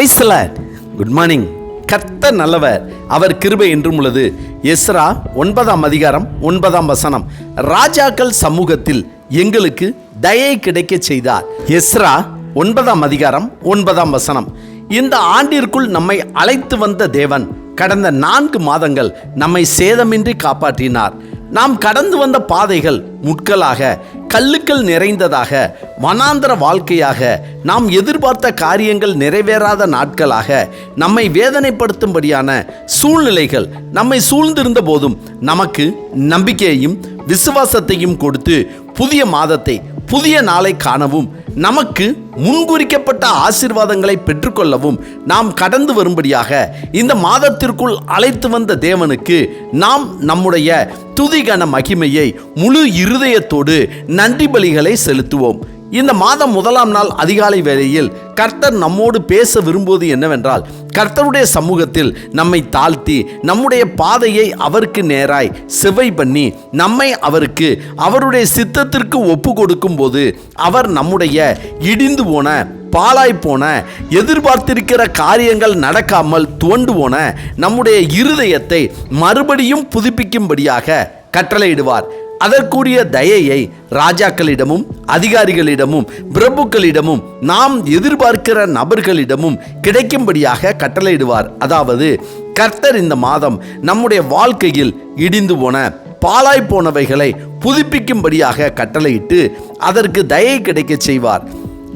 Praise the Lord. Good morning. கர்த்தர் நல்லவர், அவர் கிருபை என்றும் உள்ளது. எஸ்ரா 9ஆம் அதிகாரம் 9ஆம் வசனம். ராஜாக்கள் சமூகத்தில் எங்களுக்கு தயை கிடைக்க செய்தார். எஸ்ரா 9ஆம் அதிகாரம் 9ஆம் வசனம். இந்த ஆண்டிற்குள் நம்மை அழைத்து வந்த தேவன் கடந்த 4 மாதங்கள் நம்மை சேதமின்றி காப்பாற்றினார். நாம் கடந்து வந்த பாதைகள் முட்களாக, கல்லுக்கள் நிறைந்ததாக, வனாந்தர வாழ்க்கையாக, நாம் எதிர்பார்த்த காரியங்கள் நிறைவேறாத நாட்களாக, நம்மை வேதனைப்படுத்தும்படியான சூழ்நிலைகள் நம்மை சூழ்ந்திருந்த போதும் நமக்கு நம்பிக்கையையும் விசுவாசத்தையும் கொடுத்து புதிய மாதத்தை, புதிய நாளை காணவும், நமக்கு முன்குறிக்கப்பட்ட ஆசீர்வாதங்களை பெற்றுக்கொள்ளவும் நாம் கடந்து வரும்படியாக இந்த மாதத்திற்குள் அழைத்து வந்த தேவனுக்கு நாம் நம்முடைய துதிகன மகிமையை முழு இருதயத்தோடு நன்றி பலிகளை செலுத்துவோம். இந்த மாதம் 1ஆம் நாள் அதிகாலை வேளையில் கர்த்தர் நம்மோடு பேச விரும்புவது என்னவென்றால், கர்த்தருடைய சமூகத்தில் நம்மை தாழ்த்தி நம்முடைய பாதையை அவருக்கு நேராய் செவ்வை பண்ணி நம்மை அவருக்கு அவருடைய சித்தத்திற்கு ஒப்பு கொடுக்கும் போது அவர் நம்முடைய இடிந்து போன, பாழாய் போன, எதிர்பார்த்திருக்கிற காரியங்கள் நடக்காமல் துவண்டு போன நம்முடைய இருதயத்தை மறுபடியும் புதுப்பிக்கும்படியாக கட்டளையிடுவார். அதற்குரிய தயையை ராஜாக்களிடமும் அதிகாரிகளிடமும் பிரபுக்களிடமும் நாம் எதிர்பார்க்கிற நபர்களிடமும் கிடைக்கும்படியாக கட்டளையிடுவார். அதாவது கர்த்தர் இந்த மாதம் நம்முடைய வாழ்க்கையில் இடிந்து போன, பாழாய் போனவைகளை புதுப்பிக்கும்படியாக கட்டளையிட்டு அதற்கு தயை கிடைக்க செய்வார்.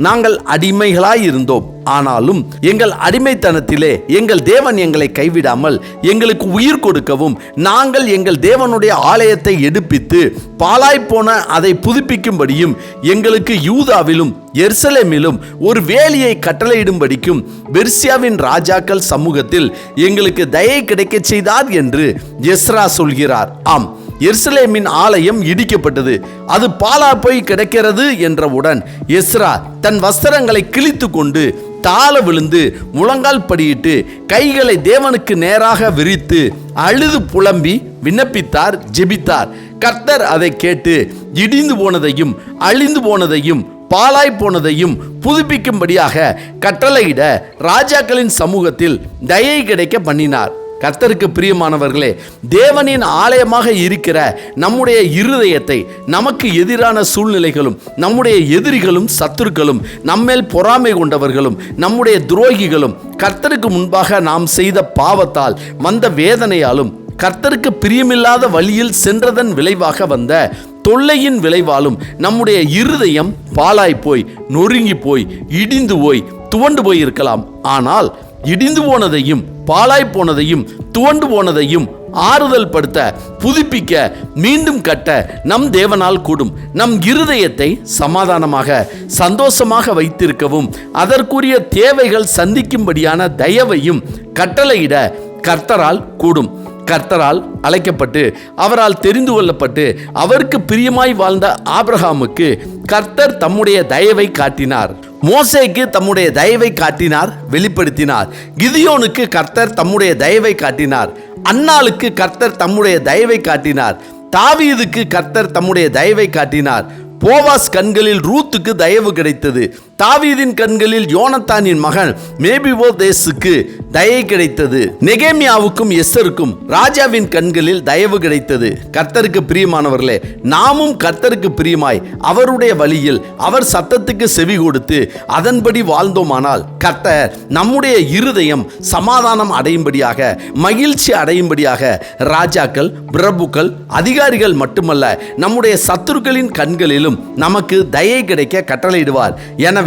நாங்கள் அடிமைகளாய் இருந்தோம், ஆனாலும் எங்கள் அடிமைத்தனத்திலே எங்கள் தேவன் எங்களை கைவிடாமல் எங்களுக்கு உயிர் கொடுக்கவும், நாங்கள் எங்கள் தேவனுடைய ஆலயத்தை எடுப்பித்து பாழாய்ப்போன அதை புதுப்பிக்கும்படியும், எங்களுக்கு யூதாவிலும் எருசலேமிலும் ஒரு வேலியை கட்டளையிடும்படிக்கும் பெர்சியாவின் ராஜாக்கள் சமூகத்தில் எங்களுக்கு தயை கிடைக்க செய்தார் என்று எஸ்ரா சொல்கிறார். ஆம், எருசலேமின் ஆலயம் இடிக்கப்பட்டது, அது பாழா போய் கிடக்கிறது என்றவுடன் எஸ்ரா தன் வஸ்திரங்களை கிழித்து கொண்டு தாழ விழுந்து முழங்கால் படியிட்டு கைகளை தேவனுக்கு நேராக விரித்து அழுது புலம்பி விண்ணப்பித்தார், ஜெபித்தார். கர்த்தர் அதை கேட்டு இடிந்து போனதையும் அழிந்து போனதையும் பாழாய் போனதையும் புதுப்பிக்கும்படியாக கட்டளையிட ராஜாக்களின் சமூகத்தில் தயை கிடைக்க பண்ணினார். கர்த்தருக்கு பிரியமானவர்களே, தேவனின் ஆலயமாக இருக்கிற நம்முடைய இருதயத்தை நமக்கு எதிரான சூழ்நிலைகளும், நம்முடைய எதிரிகளும் சத்துருக்களும், நம்மேல் பொறாமை கொண்டவர்களும், நம்முடைய துரோகிகளும், கர்த்தருக்கு முன்பாக நாம் செய்த பாவத்தால் வந்த வேதனையாலும், கர்த்தருக்கு பிரியமில்லாத வழியில் சென்றதன் விளைவாக வந்த தொல்லையின் விளைவாலும் நம்முடைய இருதயம் பாழாய் போய், நொறுங்கி போய், இடிந்து போய், துவண்டு போய் இருக்கலாம். ஆனால் இடிந்து போனதையும் பாழாய் போனதையும் துவண்டு போனதையும் ஆறுதல் படுத்த, புதுப்பிக்க, மீண்டும் கட்ட நம் தேவனால் கூடும். நம் இருதயத்தை சமாதானமாக, சந்தோஷமாக வைத்திருக்கவும், அதற்குரிய தேவைகள் சந்திக்கும்படியான தயவையும் கட்டளையிட கர்த்தரால் கூடும். கர்த்தரால் அழைக்கப்பட்டு, அவரால் தெரிந்து கொள்ளப்பட்டு, அவருக்கு பிரியமாய் வாழ்ந்த ஆபிரகாமுக்கு கர்த்தர் தம்முடைய தயவை காட்டினார். மோசேக்கு தம்முடைய தயவை காட்டினார், வெளிப்படுத்தினார். கிதியோனுக்கு கர்த்தர் தம்முடைய தயவை காட்டினார். அன்னாளுக்கு கர்த்தர் தம்முடைய தயவை காட்டினார். தாவீதுக்கு கர்த்தர் தம்முடைய தயவை காட்டினார். போவாஸ் கண்களில் ரூத்துக்கு தயவு கிடைத்தது. தாவீதின் கண்களில் யோனத்தானின் மகன் மேபிபோதேசுக்கு தயை கிடைத்தது. நெகேமியாவுக்கும் எஸ்தருக்கும் ராஜாவின் கண்களில் தயவு கிடைத்தது. கர்த்தருக்கு பிரியமானவர்களே, நாமும் கர்த்தருக்கு பிரியமாய் அவருடைய வழியில் அவர் சத்தத்துக்கு செவி கொடுத்து அதன்படி வாழ்ந்தோமானால் கர்த்தர் நம்முடைய இருதயம் சமாதானம் அடையும்படியாக, மகிழ்ச்சி அடையும்படியாக ராஜாக்கள், பிரபுக்கள், அதிகாரிகள் மட்டுமல்ல, நம்முடைய சத்துருக்களின் கண்களிலும் நமக்கு தயை கிடைக்க கட்டளையிடுவார். எனவே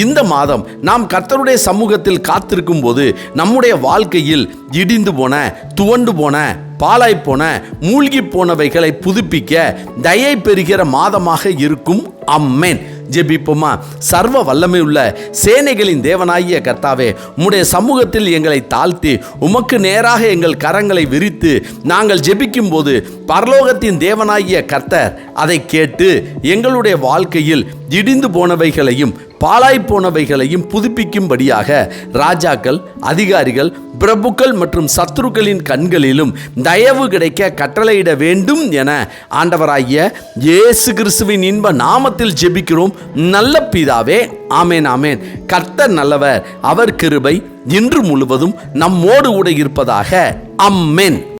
இந்த மாதம் நாம் கர்த்தருடைய சமூகத்தில் காத்திருக்கும் போது நம்முடைய வாழ்க்கையில் இடிந்து போன, துவண்டு போன, பாழாய் போன, மூழ்கி போனவைகளை புதுப்பிக்க தயை பெறுகிற மாதமாக இருக்கும். ஆமென். ஜெபிப்போமா. சர்வ வல்லமை உள்ள சேனைகளின் தேவனாகிய கர்த்தாவே, உம்முடைய சமூகத்தில் எங்களை தாழ்த்தி உமக்கு நேராக எங்கள் கரங்களை விரித்து நாங்கள் ஜெபிக்கும் போது பரலோகத்தின் தேவனாகிய கர்த்தர் அதை கேட்டு எங்களுடைய வாழ்க்கையில் இடிந்து போனவைகளையும் பாழாய் போனவைகளையும் புதுப்பிக்கும்படியாக ராஜாக்கள், அதிகாரிகள், பிரபுக்கள் மற்றும் சத்துருக்களின் கண்களிலும் தயவு கிடைக்க கட்டளையிட வேண்டும் என ஆண்டவராகிய இயேசு கிறிஸ்துவின் இன்ப நாமத்தில் ஜெபிக்கிறோம் நல்ல பிதாவே. ஆமேன், ஆமேன். கர்த்தர் நல்லவர், அவர் கிருபை இன்று முழுவதும் நம்மோடு கூட இருப்பதாக. அம்மேன்.